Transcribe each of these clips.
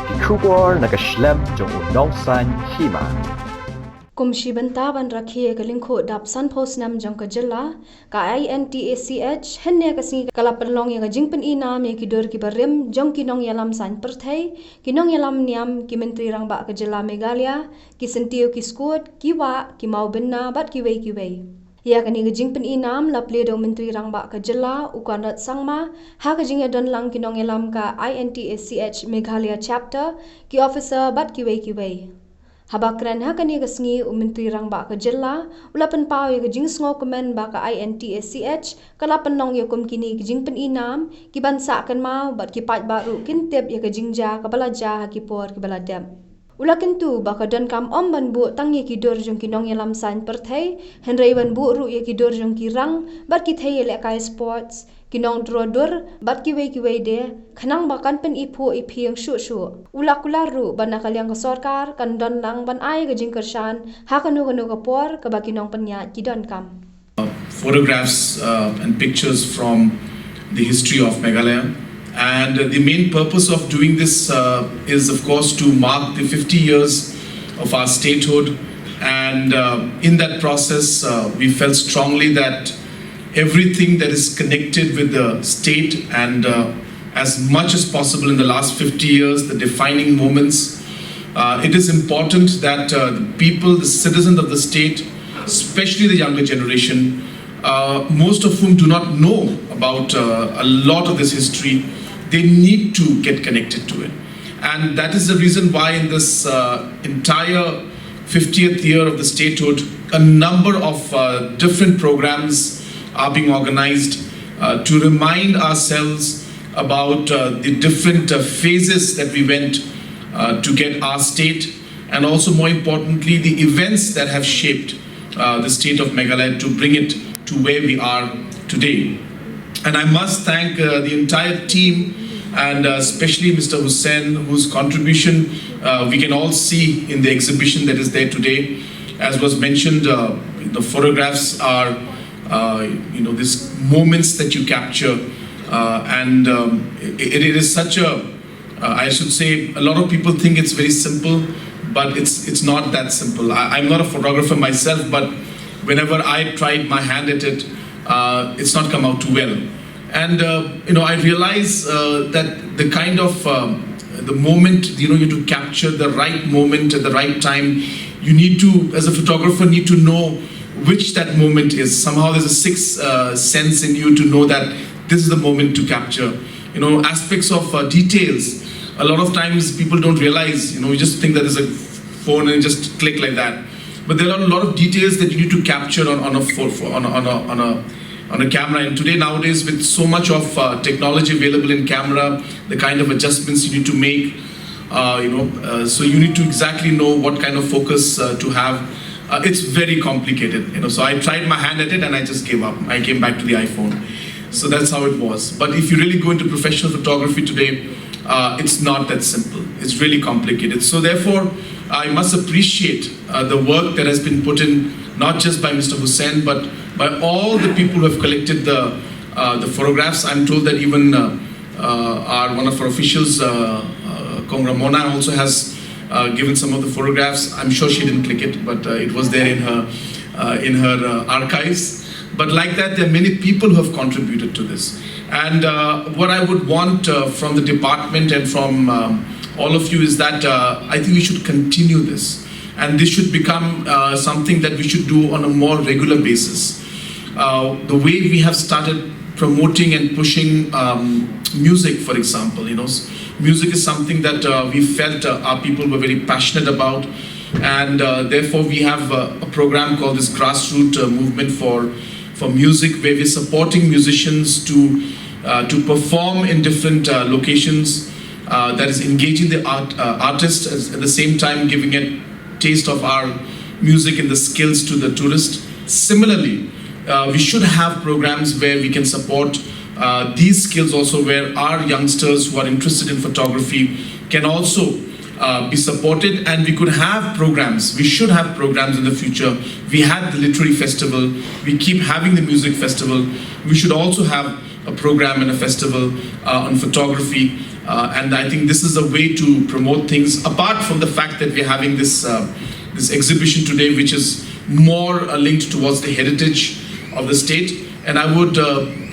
Kikubor nakaslem jong unongsan Hima. Kumshi bantaban rakhiye kalingkho dap san phos nam jong ka jilla ka INTACH henne ka singi kalapan long ya ka Jingpynkynmaw me ki dor ki barim jong ki nong yalam san perthai ki nong yalam niam ki menteri rangba ka jilla Meghalaya ki sentio ki skut ki wa ki mau binna bat ki wei ya kani ka Jingpynkynmaw la ple do menteri rangba ka jilla ukan rat sangma ha ka jingya don lang ki nong yalam ka INTACH Meghalaya chapter ki officer bat ki wei Habakran hakani gasngi menteri rangba ka jilla ulapan pau ya jing sngo komen ba ka INTACH kalapan nong ya kum kini Jingpynkynmaw ki bansa kan mau bat ki pat baru kin tep ya ka jingja ka balaja ha ki por ki baladam ulakin tu ba ka don kam om ban bu tang ya ki dor jong ki nong ya lam san perthai henrei ban bu ru ya ki dor jong ki rang bat ki thai le kai sports kinong drodor bat ki wei de khanang ba kan pen ipho iphiang shu ulakula ru banakalyang ka sarkar kan don lang ban ai ga jingkarshan ha kanu ka por ka ba kinong panya ki don kam photographs and pictures from the history of Meghalaya, and the main purpose of doing this is of course to mark the 50 years of our statehood, and in that process we felt strongly that everything that is connected with the state and as much as possible in the last 50 years, the defining moments, it is important that the people, the citizens of the state, especially the younger generation, most of whom do not know about a lot of this history, they need to get connected to it. And that is the reason why in this entire 50th year of the statehood, a number of different programs are being organized to remind ourselves about the different phases that we went to get our state, and also more importantly the events that have shaped the state of Meghalaya to bring it to where we are today. And I must thank the entire team, and especially Mr. Hussain, whose contribution we can all see in the exhibition that is there today. As was mentioned, the photographs are these moments that you capture, and it is such a, I should say, a lot of people think it's very simple, but it's not that simple. I'm not a photographer myself, but whenever I tried my hand at it, it's not come out too well. And I realize that the kind of the moment, you have to capture the right moment at the right time. You need to, as a photographer, need to know which that moment is. Somehow there's a sixth sense in you to know that this is the moment to capture. Aspects of details. A lot of times people don't realize, you just think that there's a phone and just click like that. But there are a lot of details that you need to capture on a camera. And today, nowadays, with so much of technology available in camera, the kind of adjustments you need to make, so you need to exactly know what kind of focus to have. It's very complicated, so I tried my hand at it and I just gave up. I came back to the iPhone. So that's how it was. But if you really go into professional photography today, it's not that simple. It's really complicated. So therefore, I must appreciate the work that has been put in, not just by Mr. Hussain, but by all the people who have collected the photographs. I'm told that even one of our officials, Congra Mona, also has given some of the photographs. I'm sure she didn't click it, but it was there in her archives. But like that, there are many people who have contributed to this. And what I would want from the department and from all of you is that I think we should continue this. And this should become something that we should do on a more regular basis. The way we have started promoting and pushing music, for example, music is something that we felt our people were very passionate about, and therefore we have a program called this grassroots movement for music, where we're supporting musicians to perform in different locations, that is engaging the artists, at the same time giving a taste of our music and the skills to the tourist. Similarly, we should have programs where we can support these skills also, where our youngsters who are interested in photography can also be supported, and we could have programs. We should have programs in the future. We had the literary festival. We keep having the music festival. We should also have a program and a festival on photography. And I think this is a way to promote things, apart from the fact that we're having this exhibition today, which is more linked towards the heritage of the state. And I would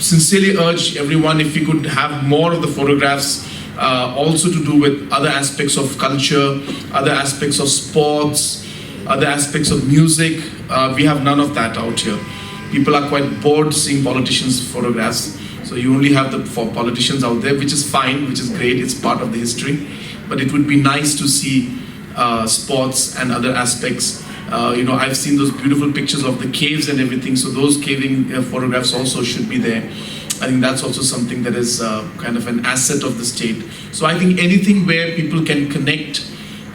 sincerely urge everyone, if we could have more of the photographs also to do with other aspects of culture, other aspects of sports, other aspects of music. We have none of that out here. People are quite bored seeing politicians' photographs. So you only have the politicians out there, which is fine, which is great, it's part of the history. But it would be nice to see sports and other aspects. I've seen those beautiful pictures of the caves and everything, so those caving photographs also should be there. I think that's also something that is kind of an asset of the state. So I think anything where people can connect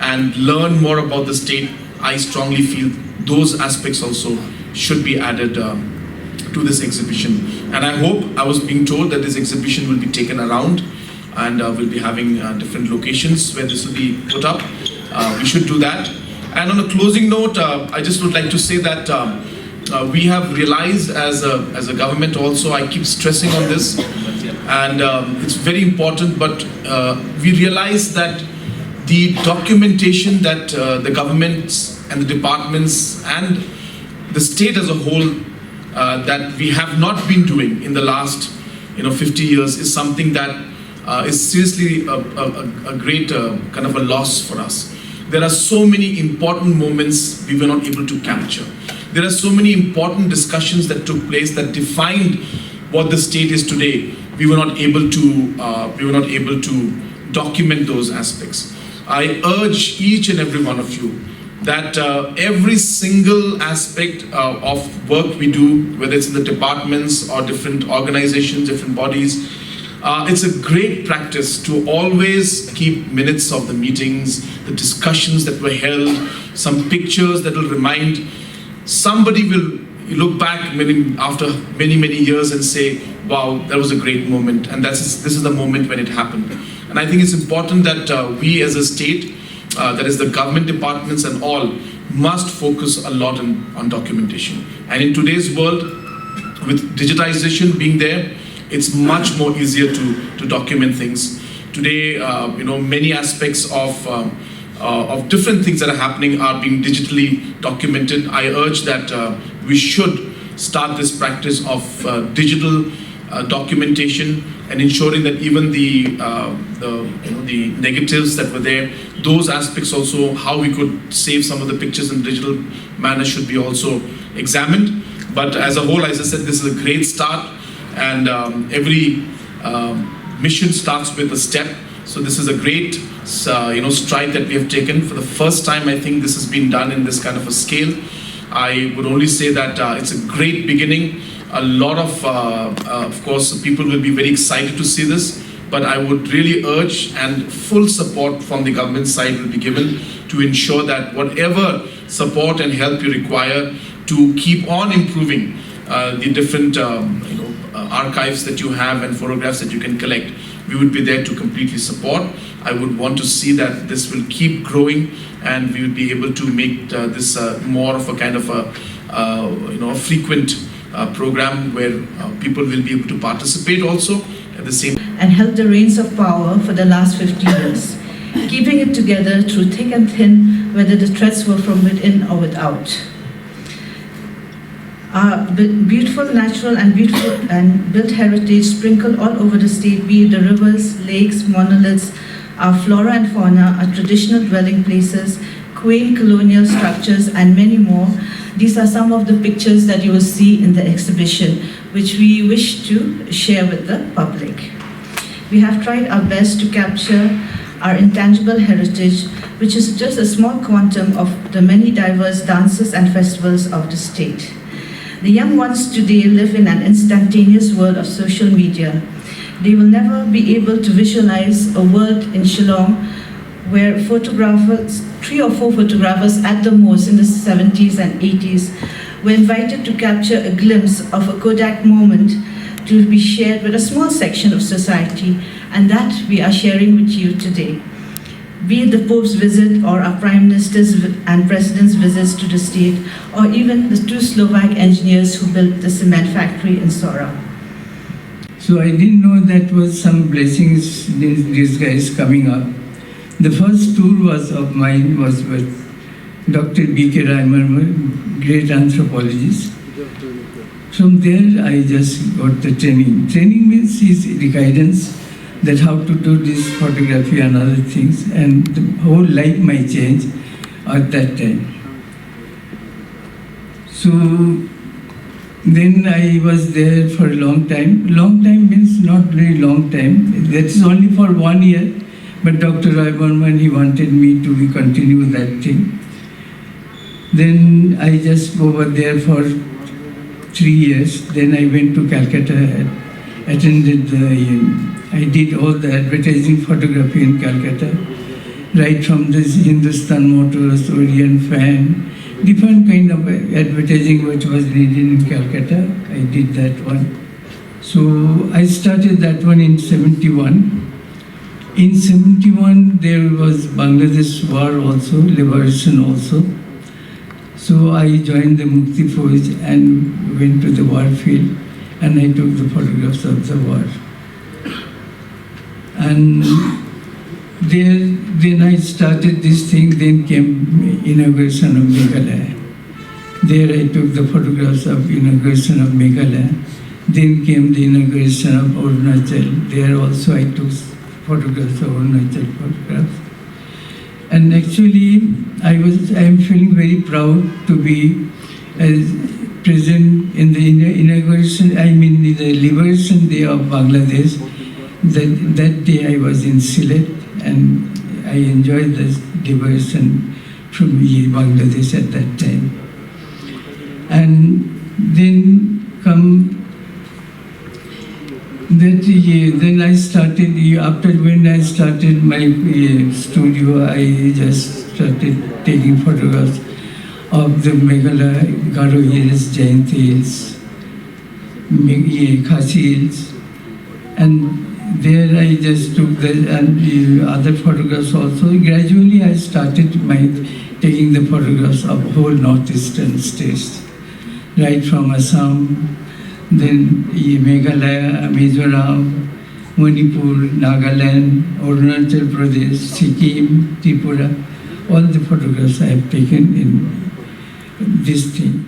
and learn more about the state, I strongly feel those aspects also should be added to this exhibition. And I hope, I was being told that this exhibition will be taken around and we'll be having different locations where this will be put up. We should do that. And on a closing note, I just would like to say that we have realized as a government also, I keep stressing on this, and it's very important, but we realize that the documentation that the governments and the departments and the state as a whole that we have not been doing in the last 50 years is something that is seriously a great kind of a loss for us. There are so many important moments we were not able to capture. There are so many important discussions that took place that defined what the state is today. We were not able to document those aspects. I urge each and every one of you that every single aspect of work we do, whether it's in the departments or different organizations, different bodies, it's a great practice to always keep minutes of the meetings, the discussions that were held, some pictures that will remind. Somebody will look back after many years and say, wow, that was a great moment, and this is the moment when it happened. And I think it's important that we as a state, that is the government departments and all, must focus a lot on documentation. And in today's world, with digitization being there, it's much more easier to document things. Today, many aspects of different things that are happening are being digitally documented. I urge that we should start this practice of digital documentation and ensuring that even the negatives that were there, those aspects also, how we could save some of the pictures in digital manner should be also examined. But as a whole, as I said, this is a great start, and every mission starts with a step. So this is a great stride that we have taken. For the first time, I think this has been done in this kind of a scale. I would only say that it's a great beginning. A lot of course, people will be very excited to see this, but I would really urge, and full support from the government side will be given to ensure that whatever support and help you require to keep on improving the different archives that you have and photographs that you can collect, we would be there to completely support. I would want to see that this will keep growing, and we would be able to make this more of a kind of a frequent program where people will be able to participate also at the same. And held the reins of power for the last 50 years, keeping it together through thick and thin, whether the threats were from within or without. Our beautiful natural and built heritage sprinkled all over the state, be it the rivers, lakes, monoliths, our flora and fauna, our traditional dwelling places, quaint colonial structures, and many more. These are some of the pictures that you will see in the exhibition, which we wish to share with the public. We have tried our best to capture our intangible heritage, which is just a small quantum of the many diverse dances and festivals of the state. The young ones today live in an instantaneous world of social media. They will never be able to visualize a world in Shillong where photographers, 3 or 4 photographers at the most in the 70s and 80s, were invited to capture a glimpse of a Kodak moment to be shared with a small section of society, and that we are sharing with you today. Be it the Pope's visit or our Prime Minister's and President's visits to the state, or even the 2 Slovak engineers who built the cement factory in Sora. So I didn't know that was some blessings in disguise coming up. The first tour was of mine was with Dr. B.K. Mynnor, great anthropologist. From there, I just got the training. Training means is the guidance that how to do this photography and other things, and the whole life might change at that time. So then I was there for a long time. Long time means not very long time. That is only for 1 year. But Dr. Mynnor, he wanted me to continue that thing. Then I just over there for 3 years. Then I went to Calcutta, attended I did all the advertising photography in Calcutta, right from this Hindustan Motors, Orient Fan, different kind of advertising which was needed in Calcutta. I did that one. So I started that one in 71. In 71, there was Bangladesh war also, liberation also. So I joined the Mukti Force and went to the war field, and I took the photographs of the war. And there, then I started this thing, then came inauguration of Meghalaya. There I took the photographs of inauguration of Meghalaya. Then came the inauguration of Arunachal. There also I took photographs of Arunachal photographs. And actually, I am feeling very proud to be present in the inauguration, I mean the Liberation Day of Bangladesh. That day I was in Sylhet, and I enjoyed the liberation from Bangladesh at that time. And then then I started, after when I started my studio, I just started taking photographs of the Meghalaya, Garo Hills, Jain Hills, Khasi Hills, and there I just took the other photographs also. Gradually I started taking the photographs of whole northeastern states, right from Assam, then Meghalaya, Mizoram, Manipur, Nagaland, Arunachal Pradesh, Sikkim, Tripura. All the photographs I have taken in this thing.